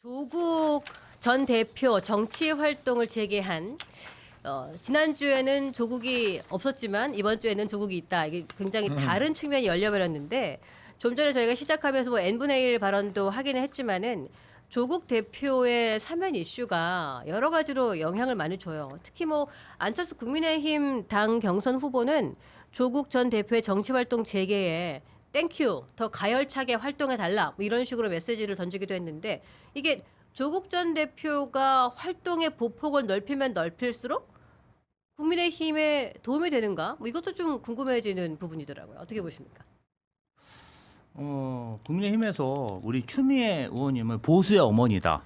조국 전 대표 정치 활동을 재개한 지난주에는 조국이 없었지만 이번 주에는 조국이 있다. 이게 굉장히 다른 측면이 열려버렸는데 좀 전에 저희가 시작하면서 뭐 n분의 1 발언도 하기는 했지만은 조국 대표의 사면 이슈가 여러 가지로 영향을 많이 줘요. 특히 뭐 안철수 국민의힘 당 경선 후보는 조국 전 대표의 정치 활동 재개에 땡큐 더 가열차게 활동해 달라 뭐 이런 식으로 메시지를 던지기도 했는데 이게 조국 전 대표가 활동의 보폭을 넓히면 넓힐수록 국민의힘에 도움이 되는가? 뭐 이것도 좀 궁금해지는 부분이더라고요. 어떻게 보십니까? 국민의힘에서 우리 추미애 의원님을 보수의 어머니다.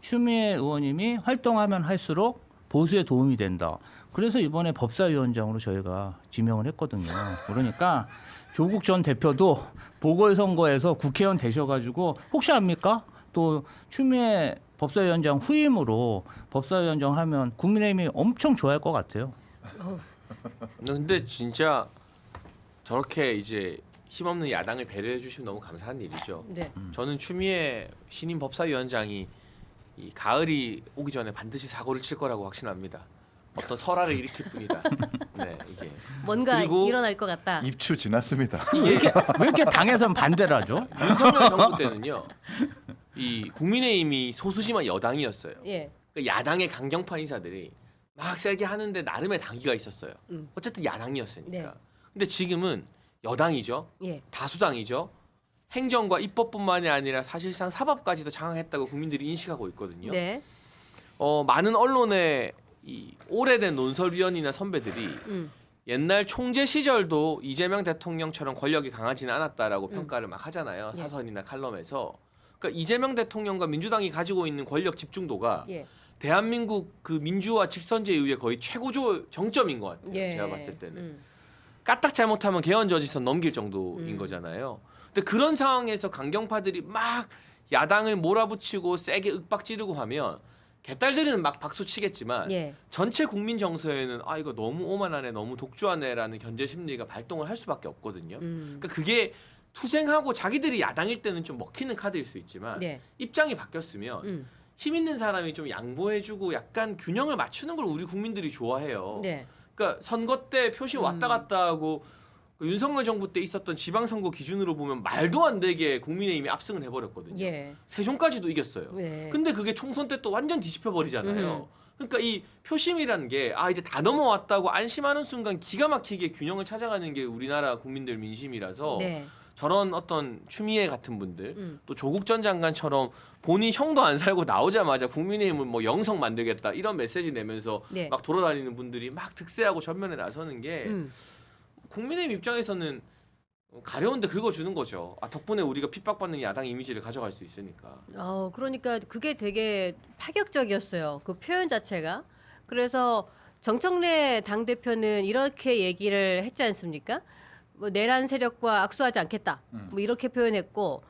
추미애 의원님이 활동하면 할수록 보수에 도움이 된다. 그래서 이번에 법사위원장으로 저희가 지명을 했거든요. 그러니까 조국 전 대표도 보궐선거에서 국회의원 되셔가지고 혹시 압니까? 또 추미애 법사위원장 후임으로 법사위원장 하면 국민의힘이 엄청 좋아할 것 같아요. 근데 진짜 저렇게 이제 힘없는 야당을 배려해 주시면 너무 감사한 일이죠. 네. 저는 추미애 신임 법사위원장이 이 가을이 오기 전에 반드시 사고를 칠 거라고 확신합니다. 어떤 설화를 일으킬 뿐이다. 네, 이게 뭔가 그리고 일어날 것 같다. 입추 지났습니다. 왜 이렇게 당에선 반대를 하죠? 윤석열 정부 때는요, 이 국민의힘이 소수지만 여당이었어요. 예. 그러니까 야당의 강경파 인사들이 막 세게 하는데 나름의 당기가 있었어요. 어쨌든 야당이었으니까. 네. 근데 지금은 여당이죠. 예. 다수당이죠. 행정과 입법뿐만이 아니라 사실상 사법까지도 장악했다고 국민들이 인식하고 있거든요. 네. 많은 언론의 이 오래된 논설위원이나 선배들이 옛날 총재 시절도 이재명 대통령처럼 권력이 강하지는 않았다라고 평가를 막 하잖아요. 예. 사설이나 칼럼에서. 그러니까 이재명 대통령과 민주당이 가지고 있는 권력 집중도가 예. 대한민국 그 민주화 직선제 이후에 거의 최고조 정점인 것 같아요. 예. 제가 봤을 때는. 까딱 잘못하면 개헌 저지선 넘길 정도인 거잖아요. 근데 그런 상황에서 강경파들이 막 야당을 몰아붙이고 세게 윽박지르고 하면 개딸들은 막 박수 치겠지만 예. 전체 국민 정서에는 아 이거 너무 오만하네, 너무 독주하네라는 견제 심리가 발동을 할 수밖에 없거든요. 그러니까 그게 투쟁하고 자기들이 야당일 때는 좀 먹히는 카드일 수 있지만 네. 입장이 바뀌었으면 힘 있는 사람이 좀 양보해주고 약간 균형을 맞추는 걸 우리 국민들이 좋아해요. 네. 그러니까 선거 때 표심 왔다 갔다 하고 그 윤석열 정부 때 있었던 지방선거 기준으로 보면 말도 안 되게 국민의힘이 압승을 해버렸거든요. 예. 세종까지도 이겼어요. 네. 근데 그게 총선 때 또 완전 뒤집혀 버리잖아요. 그러니까 이 표심이라는 게 이제 다 넘어왔다고 안심하는 순간 기가 막히게 균형을 찾아가는 게 우리나라 국민들 민심이라서 네. 저런 어떤 추미애 같은 분들 또 조국 전 장관처럼 본인 형도 안 살고 나오자마자 국민의힘을 뭐 영성 만들겠다 이런 메시지 내면서 네. 막 돌아다니는 분들이 막 득세하고 전면에 나서는 게 국민의힘 입장에서는 가려운데 긁어주는 거죠. 덕분에 우리가 핍박받는 야당 이미지를 가져갈 수 있으니까. 그러니까 그게 되게 파격적이었어요. 그 표현 자체가. 그래서 정청래 당대표는 이렇게 얘기를 했지 않습니까? 뭐 내란 세력과 악수하지 않겠다. 뭐 이렇게 표현했고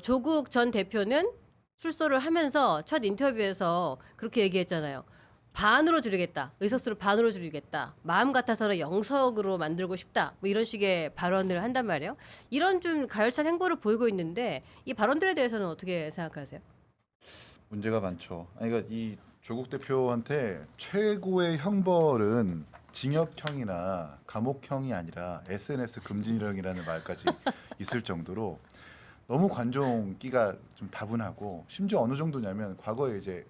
조국 전 대표는 출소를 하면서 첫 인터뷰에서 그렇게 얘기했잖아요. 반으로 줄이겠다. 의석수를 반으로 줄이겠다. 마음 같아서는 영석으로 만들고 싶다. 뭐 이런 식의 발언을 한단 말이에요. 이런 좀 가열찬 행보를 보이고 있는데 이 발언들에 대해서는 어떻게 생각하세요? 문제가 많죠. 그러니까 이 조국 대표한테 최고의 형벌은 징역형이나 감옥형이 아니라 SNS 금지령이라는 말까지 있을 정도로 너무 관종기가 좀 다분하고 심지어 어느 정도냐면 과거에 이제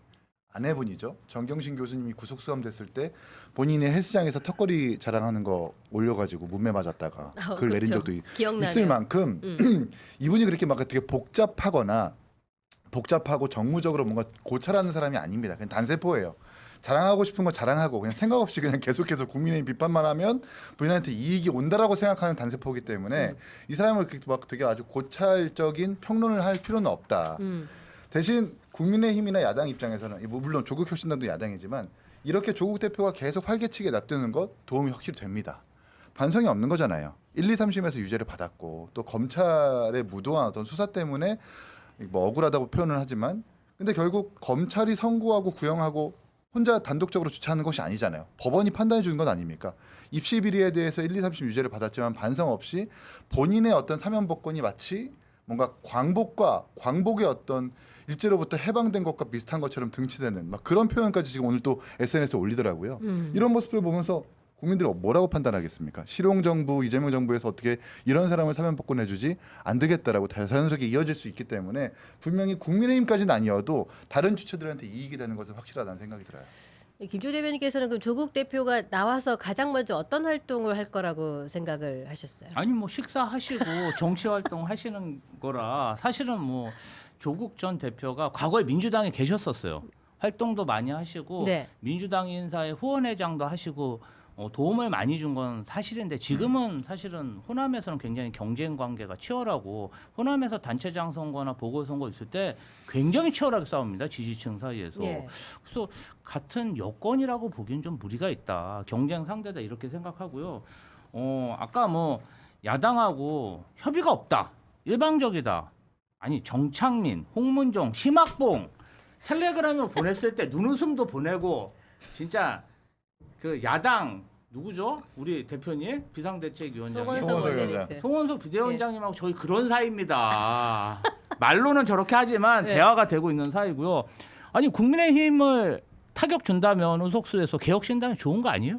아내분이죠. 정경심 교수님이 구속 수감됐을 때 본인의 헬스장에서 턱걸이 자랑하는 거 올려가지고 문매 맞았다가 글 내린 그렇죠. 적도 기억나네요. 있을 만큼 이분이 그렇게 막 되게 복잡하고 정무적으로 뭔가 고찰하는 사람이 아닙니다. 그냥 단세포예요. 자랑하고 싶은 거 자랑하고 그냥 생각 없이 그냥 계속해서 국민의힘 비판만 하면 본인한테 이익이 온다라고 생각하는 단세포이기 때문에 이 사람을 그렇게 막 되게 아주 고찰적인 평론을 할 필요는 없다. 대신 국민의힘이나 야당 입장에서는 물론 조국 혁신당도 야당이지만 이렇게 조국 대표가 계속 활개치게 놔두는 것 도움이 확실히 됩니다. 반성이 없는 거잖아요. 1, 2, 3심에서 유죄를 받았고 또 검찰의 무도한 어떤 수사 때문에 뭐 억울하다고 표현을 하지만 근데 결국 검찰이 선고하고 구형하고 혼자 단독적으로 주차하는 것이 아니잖아요. 법원이 판단해 주는 건 아닙니까? 입시 비리에 대해서 1, 2, 3심 유죄를 받았지만 반성 없이 본인의 어떤 사면복권이 마치 뭔가 광복의 어떤 일제로부터 해방된 것과 비슷한 것처럼 등치대는 막 그런 표현까지 지금 오늘 또 SNS에 올리더라고요. 이런 모습을 보면서 국민들이 뭐라고 판단하겠습니까? 실용정부, 이재명 정부에서 어떻게 이런 사람을 사면복권해주지 안 되겠다라고 자연스럽게 이어질 수 있기 때문에 분명히 국민의힘까지는 아니어도 다른 주체들한테 이익이 되는 것은 확실하다는 생각이 들어요. 김조 대변인께서는 그럼 조국 대표가 나와서 가장 먼저 어떤 활동을 할 거라고 생각을 하셨어요? 아니 뭐 식사하시고 정치 활동 하시는 거라 사실은 뭐 조국 전 대표가 과거에 민주당에 계셨었어요. 활동도 많이 하시고 네. 민주당 인사의 후원회장도 하시고 도움을 많이 준 건 사실인데 지금은 사실은 호남에서는 굉장히 경쟁 관계가 치열하고 호남에서 단체장 선거나 보궐선거 있을 때 굉장히 치열하게 싸웁니다. 지지층 사이에서. 예. 그래서 같은 여건이라고 보기엔 좀 무리가 있다. 경쟁 상대다 이렇게 생각하고요. 아까 뭐 야당하고 협의가 없다. 일방적이다. 아니 정창민, 홍문종, 심학봉 텔레그램을 보냈을 때 눈웃음도 보내고 진짜 그 야당 누구죠? 우리 대표님 비상대책위원장 송원석 송원석 원내대표. 위원장. 송원석 비대위원장님하고 저희 그런 사이입니다. 말로는 저렇게 하지만 네. 대화가 되고 있는 사이고요. 아니 국민의힘을 타격 준다면 의석수에서 개혁신당이 좋은 거 아니에요?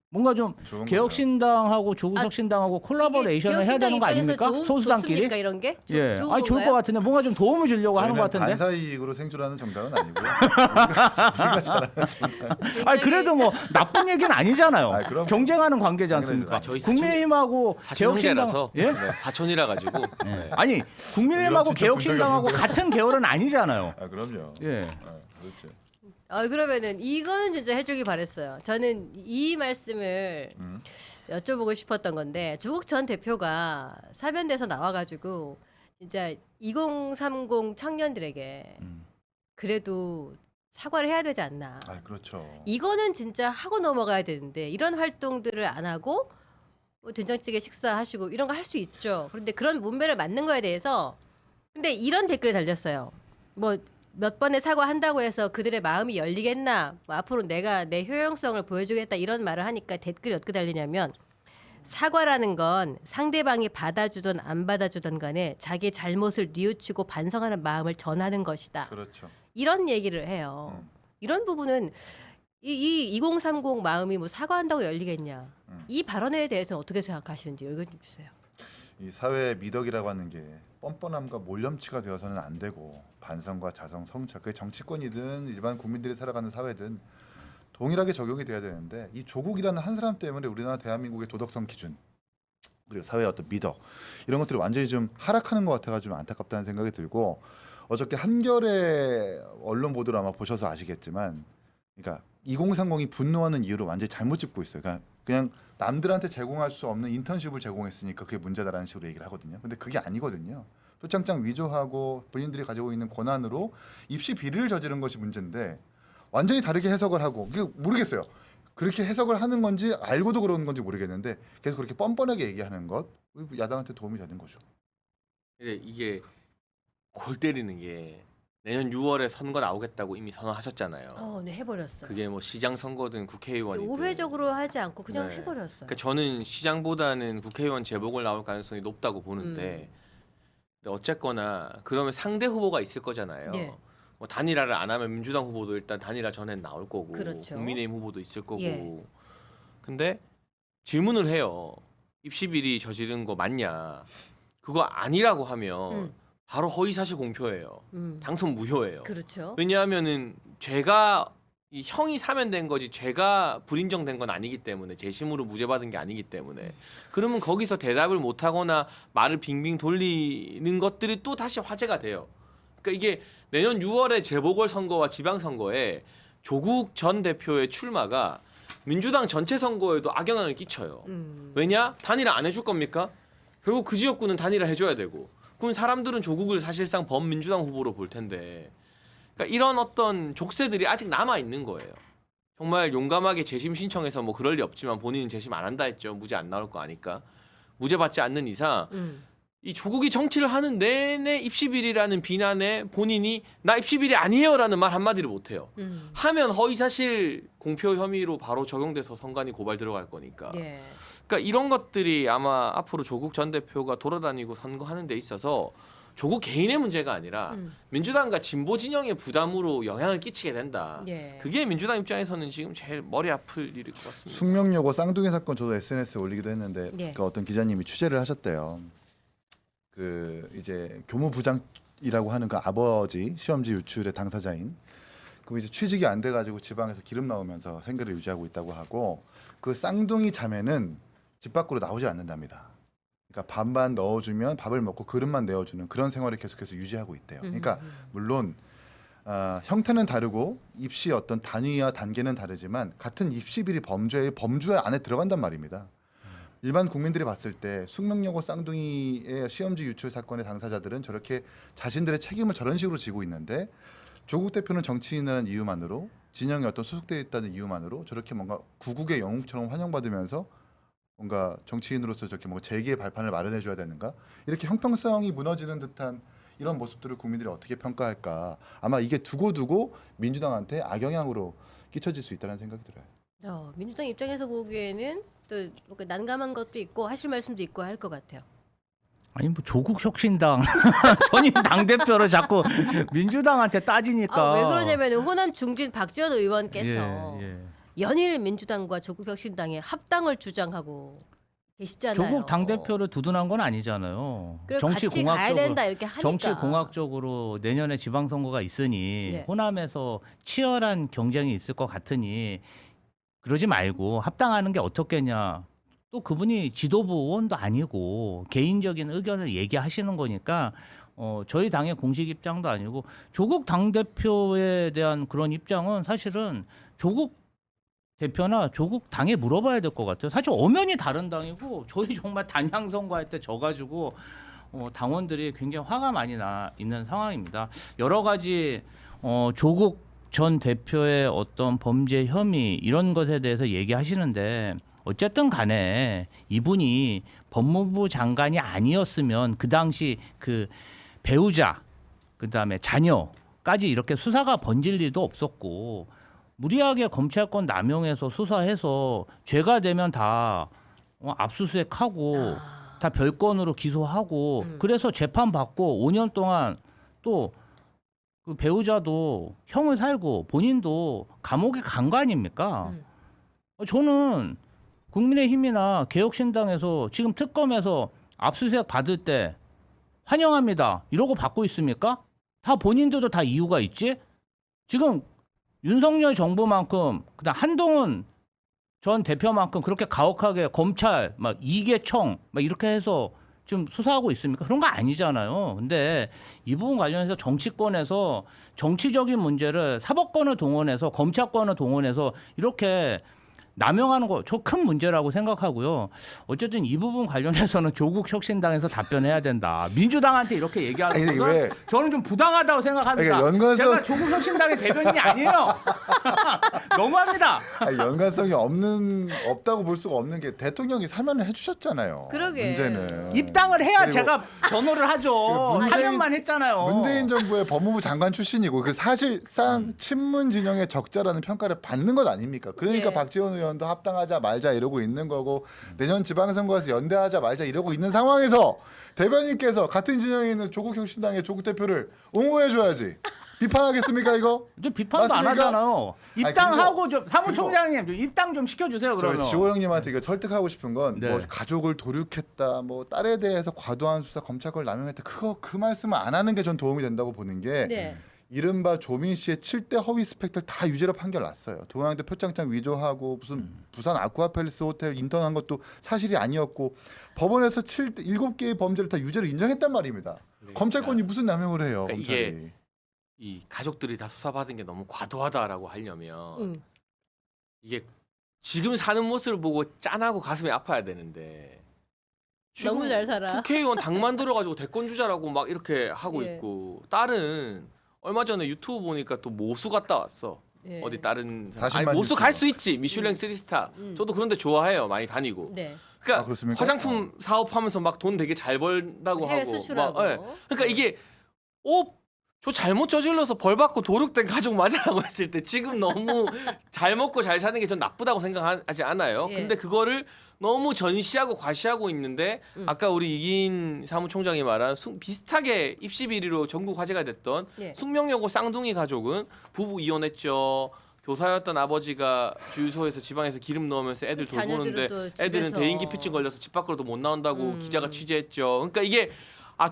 뭔가 좀 좋은 개혁신당하고 조국석 신당하고 콜라보레이션을 해야 되는 거 아닙니까? 소수당끼리? 좋습니까, 이런 게? 예, 좋은 아니 좋을 건가요? 것 같은데 뭔가 좀 도움을 주려고 하는 것 같은데. 반사이익으로 생존하는 정당은 아니고요. 우리가 잘하는 정당. 아니 그래도 뭐 나쁜 얘기는 아니잖아요. 아, 그럼. 경쟁하는 관계지 않습니까? 아, 저희 국민의힘하고 개혁신당 사촌형제라서 예? 네, 사촌이라 가지고 네. 아니 국민의힘하고 이런 진짜 본 적이 개혁신당하고 없는데. 같은 계열은 아니잖아요. 아 그럼요. 예. 그렇죠. 그러면은 이거는 진짜 해주기 바랬어요. 저는 이 말씀을 여쭤보고 싶었던 건데 조국 전 대표가 사면돼서 나와가지고 진짜 2030 청년들에게 그래도 사과를 해야 되지 않나. 아 그렇죠. 이거는 진짜 하고 넘어가야 되는데 이런 활동들을 안 하고 뭐 된장찌개 식사하시고 이런 거 할 수 있죠. 그런데 그런 문매를 맞는 거에 대해서 근데 이런 댓글이 달렸어요. 뭐 몇 번의 사과한다고 해서 그들의 마음이 열리겠나? 뭐 앞으로 내가 내 효용성을 보여주겠다 이런 말을 하니까 댓글이 어떻게 달리냐면 사과라는 건 상대방이 받아주든 안 받아주든 간에 자기 잘못을 뉘우치고 반성하는 마음을 전하는 것이다. 그렇죠. 이런 얘기를 해요. 이런 부분은 이 2030 마음이 뭐 사과한다고 열리겠냐? 이 발언에 대해서 어떻게 생각하시는지 의견 좀 주세요. 이 사회의 미덕이라고 하는 게 뻔뻔함과 몰염치가 되어서는 안 되고 반성과 자성, 성찰, 그게 정치권이든 일반 국민들이 살아가는 사회든 동일하게 적용이 돼야 되는데 이 조국이라는 한 사람 때문에 우리나라 대한민국의 도덕성 기준 그리고 사회의 어떤 미덕 이런 것들이 완전히 좀 하락하는 것 같아가지고 좀 안타깝다는 생각이 들고 어저께 한겨레 언론 보도를 아마 보셔서 아시겠지만 그러니까 2030이 분노하는 이유를 완전히 잘못 짚고 있어요. 그냥 남들한테 제공할 수 없는 인턴십을 제공했으니까 그게 문제다라는 식으로 얘기를 하거든요. 근데 그게 아니거든요. 표창장 위조하고 본인들이 가지고 있는 권한으로 입시 비리를 저지른 것이 문제인데 완전히 다르게 해석을 하고 그게 모르겠어요. 그렇게 해석을 하는 건지 알고도 그러는 건지 모르겠는데 계속 그렇게 뻔뻔하게 얘기하는 것 야당한테 도움이 되는 거죠. 이게 골 때리는 게 내년 6월에 선거 나오겠다고 이미 선언하셨잖아요. 네 해버렸어요. 그게 뭐 시장 선거든 국회의원이든 우회적으로 하지 않고 그냥 네. 해버렸어요. 그러니까 저는 시장보다는 국회의원 재보궐 나올 가능성이 높다고 보는데 근데 어쨌거나 그러면 상대 후보가 있을 거잖아요. 예. 뭐 단일화를 안 하면 민주당 후보도 일단 단일화 전엔 나올 거고 그렇죠. 국민의힘 후보도 있을 거고 예. 근데 질문을 해요. 입시 비리 저지른 거 맞냐? 그거 아니라고 하면 바로 허위사실 공표예요. 당선 무효예요. 그렇죠. 왜냐하면은 죄가 이 형이 사면된 거지 죄가 불인정된 건 아니기 때문에 재심으로 무죄받은 게 아니기 때문에 그러면 거기서 대답을 못하거나 말을 빙빙 돌리는 것들이 또 다시 화제가 돼요. 그러니까 이게 내년 6월에 재보궐 선거와 지방선거에 조국 전 대표의 출마가 민주당 전체 선거에도 악영향을 끼쳐요. 왜냐? 단일화 안 해줄 겁니까? 결국 그 지역구는 단일화 해줘야 되고 그럼 사람들은 조국을 사실상 범민주당 후보로 볼 텐데 그러니까 이런 어떤 족쇄들이 아직 남아 있는 거예요. 정말 용감하게 재심 신청해서 뭐 그럴 리 없지만 본인은 재심 안 한다 했죠. 무죄 안 나올 거 아니까. 무죄 받지 않는 이상 이 조국이 정치를 하는 내내 입시비리라는 비난에 본인이 나 입시비리 아니에요라는 말 한마디를 못해요. 하면 허위사실 공표 혐의로 바로 적용돼서 선관위 고발 들어갈 거니까. 예. 그러니까 이런 것들이 아마 앞으로 조국 전 대표가 돌아다니고 선거하는 데 있어서 조국 개인의 문제가 아니라 민주당과 진보 진영의 부담으로 영향을 끼치게 된다. 예. 그게 민주당 입장에서는 지금 제일 머리 아플 일일 것 같습니다. 숙명여고 쌍둥이 사건 저도 SNS에 올리기도 했는데 예. 그 어떤 기자님이 취재를 하셨대요. 그 이제 교무부장이라고 하는 그 아버지 시험지 유출의 당사자인 그 이제 취직이 안 돼가지고 지방에서 기름 나오면서 생계를 유지하고 있다고 하고 그 쌍둥이 자매는 집 밖으로 나오질 않는답니다. 그러니까 밥만 넣어주면 밥을 먹고 그릇만 내어주는 그런 생활을 계속해서 유지하고 있대요. 그러니까 물론 형태는 다르고 입시 어떤 단위와 단계는 다르지만 같은 입시 비리 범죄의 범주 안에 들어간단 말입니다. 일반 국민들이 봤을 때 숙명여고 쌍둥이의 시험지 유출 사건의 당사자들은 저렇게 자신들의 책임을 저런 식으로 지고 있는데 조국 대표는 정치인이라는 이유만으로 진영에 어떤 소속되어 있다는 이유만으로 저렇게 뭔가 구국의 영웅처럼 환영받으면서 뭔가 정치인으로서 저렇게 뭐 재기의 발판을 마련해 줘야 되는가 이렇게 형평성이 무너지는 듯한 이런 모습들을 국민들이 어떻게 평가할까 아마 이게 두고두고 민주당한테 악영향으로 끼쳐질 수 있다는 생각이 들어요. 민주당 입장에서 보기에는 또 뭔가 난감한 것도 있고 하실 말씀도 있고 할 것 같아요. 아니 뭐 조국 혁신당 전임 당 대표를 자꾸 민주당한테 따지니까 왜 그러냐면 호남 중진 박지원 의원께서 예. 연일 민주당과 조국혁신당의 합당을 주장하고 계시잖아요. 조국 당 대표를 두둔한 건 아니잖아요. 그리고 같이 가야 된다 이렇게 하니까. 정치 공학적으로 내년에 지방선거가 있으니 네. 호남에서 치열한 경쟁이 있을 것 같으니 그러지 말고 합당하는 게 어떻겠냐. 또 그분이 지도부 의원도 아니고 개인적인 의견을 얘기하시는 거니까 저희 당의 공식 입장도 아니고 조국 당 대표에 대한 그런 입장은 사실은 조국 대표나 조국 당에 물어봐야 될 것 같아요. 사실 엄연히 다른 당이고 저희 정말 단양 선거할 때 져가지고 당원들이 굉장히 화가 많이 나 있는 상황입니다. 여러 가지 조국 전 대표의 어떤 범죄 혐의 이런 것에 대해서 얘기하시는데 어쨌든 간에 이분이 법무부 장관이 아니었으면 그 당시 그 배우자 그다음에 자녀까지 이렇게 수사가 번질 일도 없었고 무리하게 검찰권 남용해서 수사해서 죄가 되면 다 압수수색하고 다 별건으로 기소하고 그래서 재판 받고 5년 동안 또 그 배우자도 형을 살고 본인도 감옥에 간 거 아닙니까? 저는 국민의힘이나 개혁신당에서 지금 특검에서 압수수색 받을 때 환영합니다. 이러고 받고 있습니까? 다 본인들도 다 이유가 있지? 지금 윤석열 정부만큼 그다음 한동훈 전 대표만큼 그렇게 가혹하게 검찰 막 이계청 막 이렇게 해서 지금 수사하고 있습니까? 그런 거 아니잖아요. 근데 이 부분 관련해서 정치권에서 정치적인 문제를 사법권을 동원해서 검찰권을 동원해서 이렇게 남용하는 거 저 큰 문제라고 생각하고요. 어쨌든 이 부분 관련해서는 조국 혁신당에서 답변해야 된다. 민주당한테 이렇게 얘기하는 아니, 것은 왜? 저는 좀 부당하다고 생각합니다. 그러니까 제가 조국 혁신당의 대변인이 아니에요. 너무합니다. 연관성이 없다고 볼 수가 없는 게 대통령이 사면을 해주셨잖아요. 그러게. 문제는 입당을 해야 그리고 제가 변호를 하죠. 문재인- 4년만 했잖아요. 문재인 정부의 법무부 장관 출신이고 그 사실상 친문 진영의 적자라는 평가를 받는 것 아닙니까? 그러니까 예. 박지원 의원도 합당하자 말자 이러고 있는 거고 내년 지방선거에서 연대하자 말자 이러고 있는 상황에서 대변인께서 같은 진영에 있는 조국 혁신당의 조국 대표를 옹호해줘야지. 비판하겠습니까 이거? 근데 비판도 안 맞습니까? 하잖아요. 아니, 입당하고 좀 사무총장님 좀 입당 좀 시켜주세요. 저 그러면. 지호 형님한테 이거 설득하고 싶은 건 네. 뭐 가족을 도륙했다, 뭐 딸에 대해서 과도한 수사 검찰권을 남용했다. 그 말씀을 안 하는 게 전 도움이 된다고 보는 게 네. 이른바 조민 씨의 7대 허위 스펙들 다 유죄로 판결 났어요. 동양대 표창장 위조하고 무슨 부산 아쿠아팰리스 호텔 인턴한 것도 사실이 아니었고 법원에서 7개의 범죄를 다 유죄로 인정했단 말입니다. 검찰권이 무슨 남용을 해요? 그러니까 검찰이. 이게 이 가족들이 다 수사받은 게 너무 과도하다라고 하려면 이게 지금 사는 모습을 보고 짠하고 가슴이 아파야 되는데 지금 너무 잘 살아. 국회의원 당 만들어가지고 대권 주자라고 막 이렇게 하고 예. 있고 딸은 얼마 전에 유튜브 보니까 또 모수 갔다 왔어. 예. 어디 다른 40만 아니, 모수 유튜버. 갈 수 있지 미슐랭 3스타. 저도 그런데 좋아해요. 많이 다니고. 네. 그러니까 아, 그렇습니까? 화장품 사업하면서 막 돈 되게 잘 벌다고 해외 하고 수출하고. 막, 예. 그러니까 이게 저 잘못 저질러서 벌 받고 도륙된 가족 맞아라고 했을 때 지금 너무 잘 먹고 잘 사는 게 전 나쁘다고 생각하지 않아요. 예. 근데 그거를 너무 전시하고 과시하고 있는데 아까 우리 이긴 사무총장이 말한 비슷하게 입시 비리로 전국 화제가 됐던 예. 숙명여고 쌍둥이 가족은 부부 이혼했죠. 교사였던 아버지가 주유소에서 지방에서 기름 넣으면서 애들 돌보는데 자녀들은 또 애들은 집에서. 대인기피증 걸려서 집 밖으로도 못 나온다고 기자가 취재했죠. 그러니까 이게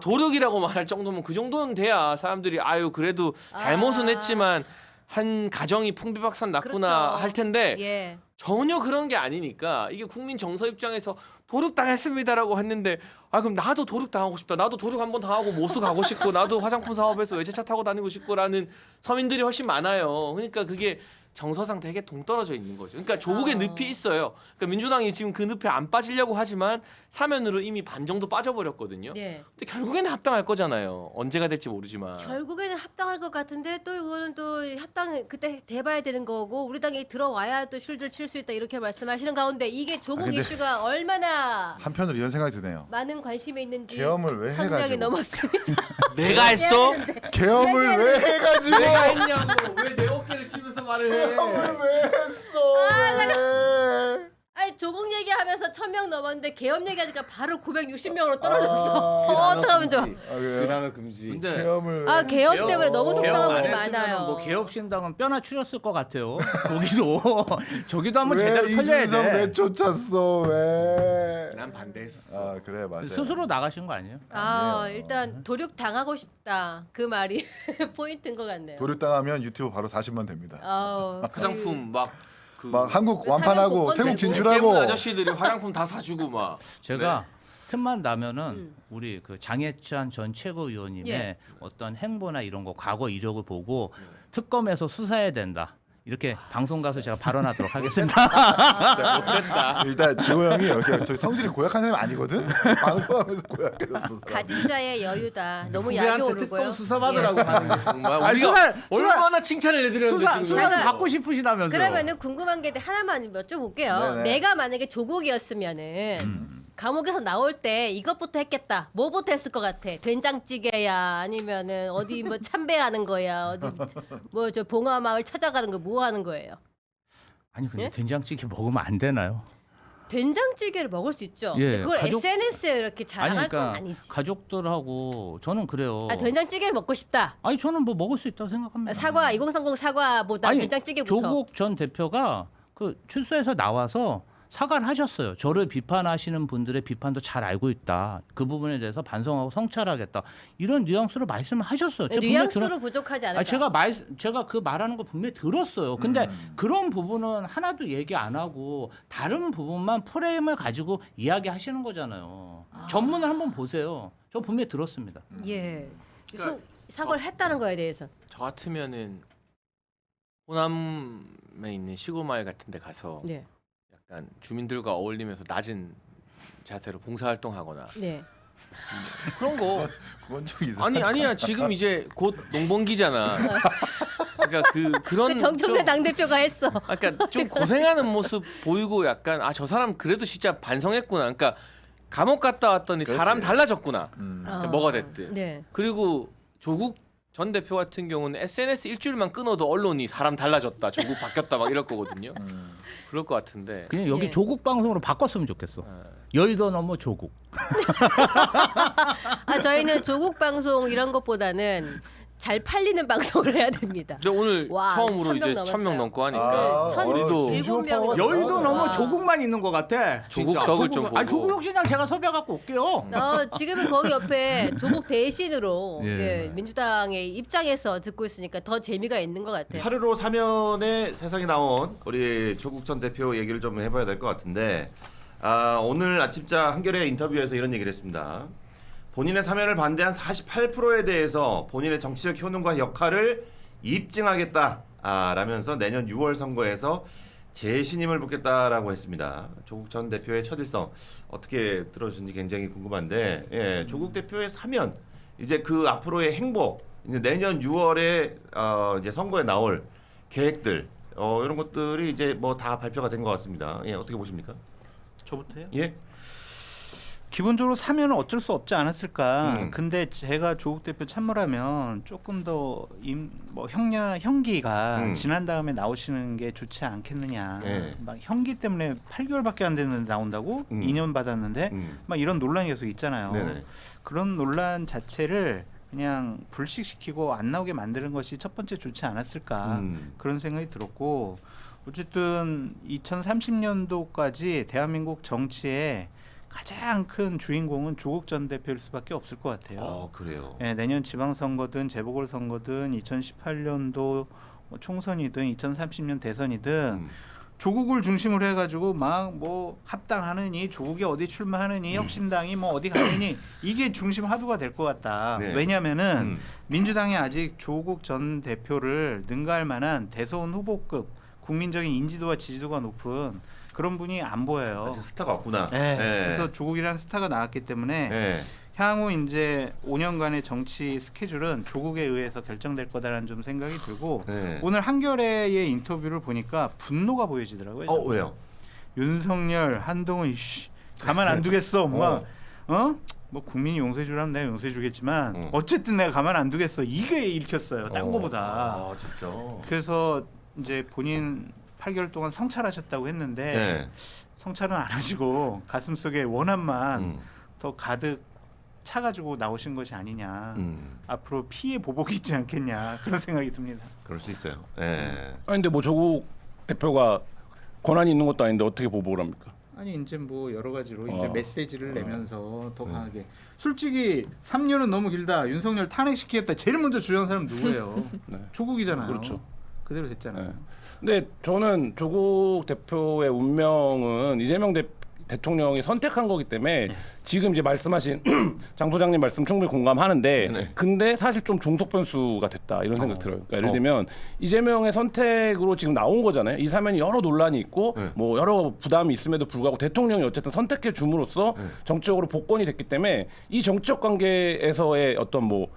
도력이라고 말할 정도면 그 정도는 돼야 사람들이 아유 그래도 잘못은 했지만 한 가정이 풍비박산 났구나 그렇죠. 할 텐데 예. 전혀 그런 게 아니니까 이게 국민 정서 입장에서 도륙당했습니다라고 했는데 그럼 나도 도륙당하고 싶다. 나도 도륙 한번 당하고 모수 가고 싶고 나도 화장품 사업에서 외제차 타고 다니고 싶고라는 서민들이 훨씬 많아요. 그러니까 그게 정서상 되게 동떨어져 있는 거죠. 그러니까 조국의 늪이 있어요. 그러니까 민주당이 지금 그 늪에 안 빠지려고 하지만 사면으로 이미 반 정도 빠져버렸거든요. 예. 근데 결국에는 합당할 거잖아요. 언제가 될지 모르지만. 결국에는 합당할 것 같은데 또 이거는 또 합당 그때 돼봐야 되는 거고 우리 당에 들어와야 또 쉴드를 칠 수 있다 이렇게 말씀하시는 가운데 이게 조국 근데 이슈가 얼마나 한편으로 이런 생각이 드네요. 많은 관심이 있는지 계엄을 왜 1000명이 해가지고. 넘었습니다. 내가 했어? 계엄을 왜 해가지고? 내가 했냐고. 왜 내 어깨를 치면서 말을 해? 계엄을 왜 했어? 왜? 아니 조국 얘기하면서 1000명 넘었는데 계엄 얘기하니까 바로 960명으로 떨어졌어. 아, 어떡하면 좋아. 그래요? 그나마 금지. 근데 계엄을 계엄 때문에 너무 개업 속상한 안 분이 했으면은 많아요. 뭐 개업신당은 뼈나 추렸을 것 같아요. 거기도 저기도 한번 왜 제대로 털려야 이준석 돼. 내쫓았어 왜? 난 반대했었어. 아 그래 맞아. 스스로 나가신 거 아니에요? 아니에요. 일단 도륙 당하고 싶다 그 말이 포인트인 것 같네요. 도륙당하면 유튜브 바로 40만 됩니다. 화장품 그 막 한국 그 완판하고 사면 태국 복권 진출하고 깨문 아저씨들이 화장품 다 사주고 막. 제가 틈만 나면은 우리 그 장해찬 전 최고위원님의 예. 어떤 행보나 이런 거 과거 이력을 보고 특검에서 수사해야 된다. 이렇게 방송 가서 제가 발언하도록 하겠습니다. 진짜 못됐다. 일단 지호 형이 이렇게 저기 성질이 고약한 사람이 아니거든. 방송하면서 고약해졌어. 가진 자의 여유다. 너무 약이 후배한테 오르고요. 특검 수사받으라고 하는 게 정말 아니, 우리가 수사- 얼마나 칭찬을 해드렸는데 지금. 수사 잠깐. 받고 싶으시다면서요? 그러면은 궁금한 게 하나만 여쭤볼게요. 네네. 내가 만약에 조국이었으면은 감옥에서 나올 때 이것부터 했겠다. 뭐부터 했을 것 같아? 된장찌개야 아니면은 어디 뭐 참배하는 거야? 어디 뭐 저 봉화마을 찾아가는 거 뭐 하는 거예요? 아니 근데 예? 된장찌개 먹으면 안 되나요? 된장찌개를 먹을 수 있죠. 예, 그걸 가족- SNS에 이렇게 자랑할 건 그러니까 아니지. 가족들하고 저는 그래요. 된장찌개를 먹고 싶다. 아니 저는 뭐 먹을 수 있다고 생각합니다. 사과 2030 사과보다 아니, 된장찌개부터. 조국 전 대표가 그 출소해서 나와서 사과를 하셨어요. 저를 비판하시는 분들의 비판도 잘 알고 있다. 그 부분에 대해서 반성하고 성찰하겠다. 이런 뉘앙스로 말씀을 하셨어요. 제가 분명히 뉘앙스로 부족하지 않을까? 제가 그 말하는 거 분명히 들었어요. 근데 그런 부분은 하나도 얘기 안 하고 다른 부분만 프레임을 가지고 이야기하시는 거잖아요. 전문을 한번 보세요. 저 분명히 들었습니다. 예. 그러니까- 사과를 했다는 거에 대해서. 저 같으면은 호남에 있는 시골 마을 같은 데 가서 네. 약간 주민들과 어울리면서 낮은 자세로 봉사활동하거나 네. 그런 거. 그건 좀 이상. 아니야 지금 이제 곧 농번기잖아. 그러니까 그런 정청래 좀- 당대표가 했어. 그러니까 좀 고생하는 모습 보이고 약간 저 사람 그래도 진짜 반성했구나. 그러니까 감옥 갔다 왔더니 그렇지. 사람 달라졌구나. 아, 뭐가 됐든. 네. 그리고 조국 전 대표 같은 경우는 SNS 일주일만 끊어도 언론이 사람 달라졌다, 조국 바뀌었다 막 이럴 거거든요. 그럴 것 같은데. 그냥 여기 예. 조국 방송으로 바꿨으면 좋겠어. 여의도 넘어 조국. 저희는 조국 방송 이런 것보다는 잘 팔리는 방송을 해야 됩니다. 근데 오늘 와, 처음으로 1000명 이제 넘었어요. 1000명 넘고 아, 하니까 우리도 일곱 명이 넘- 여의도 넘어 와. 조국만 있는 것 같아. 조국 진짜. 덕을 좀 아니 보고. 조국 시장 제가 섭외 갖고 올게요. 지금은 거기 옆에 조국 대신으로 예. 예, 민주당의 입장에서 듣고 있으니까 더 재미가 있는 것 같아요. 8.15 사면에 세상에 나온 우리 조국 전 대표 얘기를 좀 해봐야 될 것 같은데 오늘 아침자 한겨레 인터뷰에서 이런 얘기를 했습니다. 본인의 사면을 반대한 48%에 대해서 본인의 정치적 효능과 역할을 입증하겠다 라면서 내년 6월 선거에서 재신임을 묻겠다라고 했습니다. 조국 전 대표의 첫일성 어떻게 들어주신지 굉장히 궁금한데 조국 대표의 사면 이제 그 앞으로의 행보 이제 내년 6월에 이제 선거에 나올 계획들 이런 것들이 이제 뭐 다 발표가 된 것 같습니다. 어떻게 보십니까? 저부터요? 예. 기본적으로 사면은 어쩔 수 없지 않았을까. 음. 근데 제가 조국 대표 참모라면 조금 더 뭐 형기가 지난 다음에 나오시는 게 좋지 않겠느냐. 네. 막 형기 때문에 8개월밖에 안 됐는데 나온다고 2년 받았는데 막 이런 논란이 계속 있잖아요. 네네. 그런 논란 자체를 그냥 불식시키고 안 나오게 만드는 것이 첫 번째 좋지 않았을까. 그런 생각이 들었고 어쨌든 2030년도까지 대한민국 정치에 가장 큰 주인공은 조국 전 대표일 수밖에 없을 것 같아요. 그래요. 예, 내년 지방선거든 재보궐선거든 2018년도 총선이든 2030년 대선이든 조국을 중심으로 해가지고 막 뭐 합당하느니 조국이 어디 출마하느니 혁신당이 뭐 어디 가느니 이게 중심 화두가 될 것 같다. 네. 왜냐하면은 민주당이 아직 조국 전 대표를 능가할 만한 대선 후보급 국민적인 인지도와 지지도가 높은 그런 분이 안 보여요. 아직 스타가 없구나. 네. 그래서 조국이라는 스타가 나왔기 때문에 네. 향후 이제 5년간의 정치 스케줄은 조국에 의해서 결정될 거다라는 좀 생각이 들고 네. 오늘 한겨레의 인터뷰를 보니까 분노가 보여지더라고요. 왜요? 윤석열, 한동훈 가만 안 두겠어. 엄마. 뭐 국민이 용서해 주라면 내가 용서해 주겠지만 어쨌든 내가 가만 안 두겠어. 이게 읽혔어요. 딴 거보다. 진짜. 그래서 이제 본인 8개월 동안 성찰하셨다고 했는데 네. 성찰은 안 하시고 가슴속에 원한만 더 가득 차가지고 나오신 것이 아니냐. 앞으로 피해 보복이 있지 않겠냐 그런 생각이 듭니다. 그럴 수 있어요. 네. 아니 근데 뭐 조국 대표가 권한이 있는 것도 아닌데 어떻게 보복을 합니까? 아니 이제 뭐 여러 가지로 이제 메시지를 내면서 더 강하게. 솔직히 3년은 너무 길다. 윤석열 탄핵시키겠다. 제일 먼저 주장한 사람 누구예요? 네. 조국이잖아요. 그렇죠. 그대로 됐잖아요. 네. 근데 저는 조국 대표의 운명은 이재명 대통령이 선택한 거기 때문에 지금 이제 말씀하신 장 소장님 말씀 충분히 공감하는데 네. 근데 사실 좀 종속 변수가 됐다 이런 생각 들어요. 그러니까 예를 들면 이재명의 선택으로 지금 나온 거잖아요. 이 사면이 여러 논란이 있고 뭐 여러 부담이 있음에도 불구하고 대통령이 어쨌든 선택해 줌으로써 정치적으로 복권이 됐기 때문에 이 정치적 관계에서의 어떤 뭐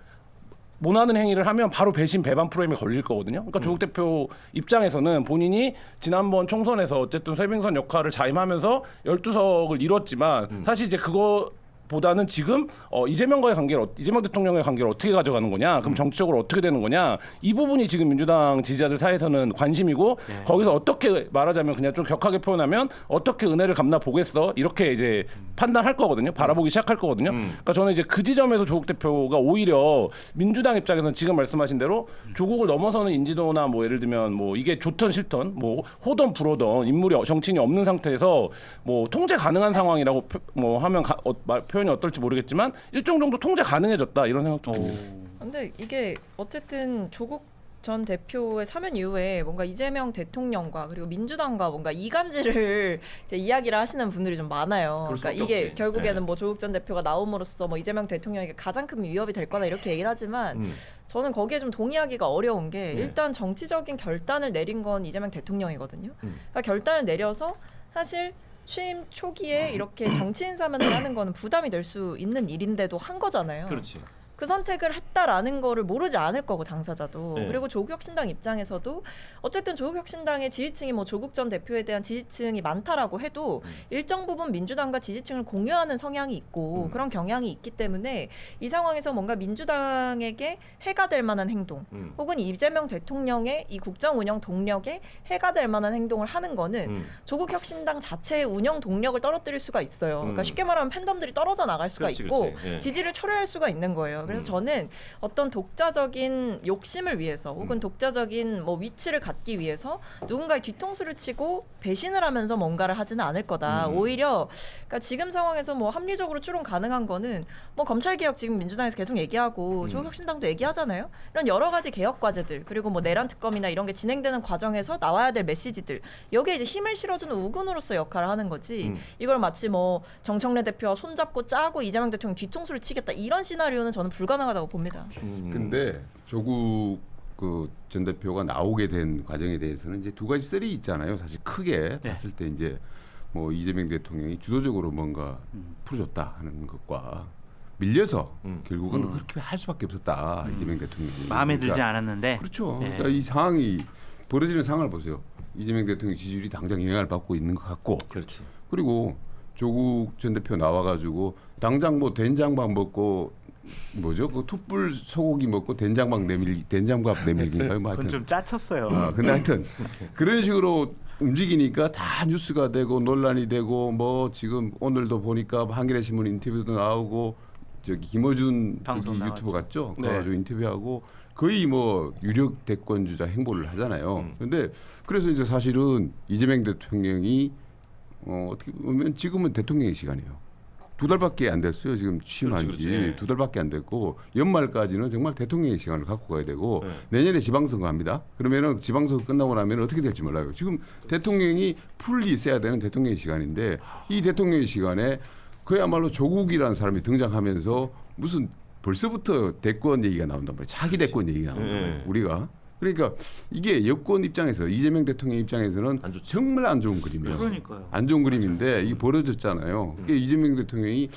모나는 행위를 하면 바로 배신 배반 프로그램에 걸릴 거거든요. 그러니까 조국 대표 입장에서는 본인이 지난번 총선에서 어쨌든 쇄빙선 역할을 자임하면서 12석을 이뤘지만 사실 이제 그거보다는 지금 이재명과의 관계를 이재명 대통령의 관계를 어떻게 가져가는 거냐, 그럼 정치적으로 어떻게 되는 거냐, 이 부분이 지금 민주당 지지자들 사이에서는 관심이고 거기서 어떻게 말하자면 그냥 좀 격하게 표현하면 어떻게 은혜를 갚나 보겠어 이렇게 이제 판단할 거거든요. 바라보기 시작할 거거든요. 그러니까 저는 이제 그 지점에서 조국 대표가 오히려 민주당 입장에서는 지금 말씀하신 대로 조국을 넘어서는 인지도나 뭐 예를 들면 뭐 이게 좋던 싫던 뭐 호던 불호던 인물이 정치인이 없는 상태에서 뭐 통제 가능한 상황이라고 뭐 하면 표현이 어떨지 모르겠지만 일정 정도 통제 가능해졌다 이런 생각도 듭니다. 근데 이게 어쨌든 조국 전 대표의 사면 이후에 뭔가 이재명 대통령과 그리고 민주당과 뭔가 이간질을 이제 이야기를 하시는 분들이 좀 많아요. 그럴 그러니까 수밖에 이게 없지. 결국에는 뭐 조국 전 대표가 나옴으로써 뭐 이재명 대통령에게 가장 큰 위협이 될 거다 이렇게 얘기를 하지만 저는 거기에 좀 동의하기가 어려운 게 일단 정치적인 결단을 내린 건 이재명 대통령이거든요. 그러니까 결단을 내려서 사실 취임 초기에 이렇게 정치인 사면을 하는 거는 부담이 될 수 있는 일인데도 한 거잖아요. 그렇지. 그 선택을 했다라는 거를 모르지 않을 거고 당사자도. 네. 그리고 조국혁신당 입장에서도 어쨌든 조국혁신당의 지지층이 뭐 조국 전 대표에 대한 지지층이 많다라고 해도 일정 부분 민주당과 지지층을 공유하는 성향이 있고 그런 경향이 있기 때문에 이 상황에서 뭔가 민주당에게 해가 될 만한 행동 혹은 이재명 대통령의 이 국정 운영 동력에 해가 될 만한 행동을 하는 거는 조국혁신당 자체의 운영 동력을 떨어뜨릴 수가 있어요. 그러니까 쉽게 말하면 팬덤들이 떨어져 나갈 수가 그렇지, 있고 그렇지. 예. 지지를 철회할 수가 있는 거예요. 그래서 저는 어떤 독자적인 욕심을 위해서 혹은 독자적인 뭐 위치를 갖기 위해서 누군가의 뒤통수를 치고 배신을 하면서 뭔가를 하지는 않을 거다. 오히려 그러니까 지금 상황에서 뭐 합리적으로 추론 가능한 거는 뭐 검찰 개혁 지금 민주당에서 계속 얘기하고 조국혁신당도 얘기하잖아요. 이런 여러 가지 개혁 과제들 그리고 뭐 내란 특검이나 이런 게 진행되는 과정에서 나와야 될 메시지들 여기에 이제 힘을 실어주는 우군으로서 역할을 하는 거지. 이걸 마치 뭐 정청래 대표와 손잡고 짜고 이재명 대통령 뒤통수를 치겠다 이런 시나리오는 저는 불가능하다고 봅니다. 근데 조국 그 전 대표가 나오게 된 과정에 대해서는 이제 두 가지 썰이 있잖아요. 사실 크게 봤을 때 이제 뭐 이재명 대통령이 주도적으로 뭔가 풀어줬다 하는 것과 밀려서 결국은 그렇게 할 수밖에 없었다. 이재명 대통령이 마음에 들지 않았는데. 그렇죠. 네. 그러니까 이 상황이 벌어지는 상황을 보세요. 이재명 대통령 지지율이 당장 영향을 받고 있는 것 같고, 그렇지. 그리고 조국 전 대표 나와가지고 당장 뭐 된장밥 먹고 뭐죠? 그 툭불 소고기 먹고 된장밥 내밀기인가요? 뭐 그건 하여튼 좀 짜쳤어요. 근데 하여튼 그런 식으로 움직이니까 다 뉴스가 되고 논란이 되고 뭐 지금 오늘도 보니까 한겨레 신문 인터뷰도 나오고 저기 김어준 방송 여기 나왔죠. 유튜버 같죠? 네. 가지고 인터뷰하고 거의 뭐 유력 대권주자 행보를 하잖아요. 근데 그래서 이제 사실은 이재명 대통령이 어떻게 보면 지금은 대통령의 시간이에요. 2달밖에 안 됐어요. 지금 취임한 그렇지, 지 그렇지. 2달밖에 안 됐고 연말까지는 정말 대통령의 시간을 갖고 가야 되고 내년에 지방선거 합니다. 그러면은 지방선거 끝나고 나면 어떻게 될지 몰라요. 지금 대통령이 풀리 있어야 되는 대통령의 시간인데 이 대통령의 시간에 그야말로 조국이라는 사람이 등장하면서 무슨 벌써부터 대권 얘기가 나온단 말이에요. 차기 대권 얘기가 나온단 말이에요. 우리가. 그러니까 이게 여권 입장에서 이재명 대통령 입장에서는 안 좋죠. 정말 안 좋은 그림이에요. 그러니까요. 안 좋은 그림인데 이게 벌어졌잖아요. 그게 이재명 대통령이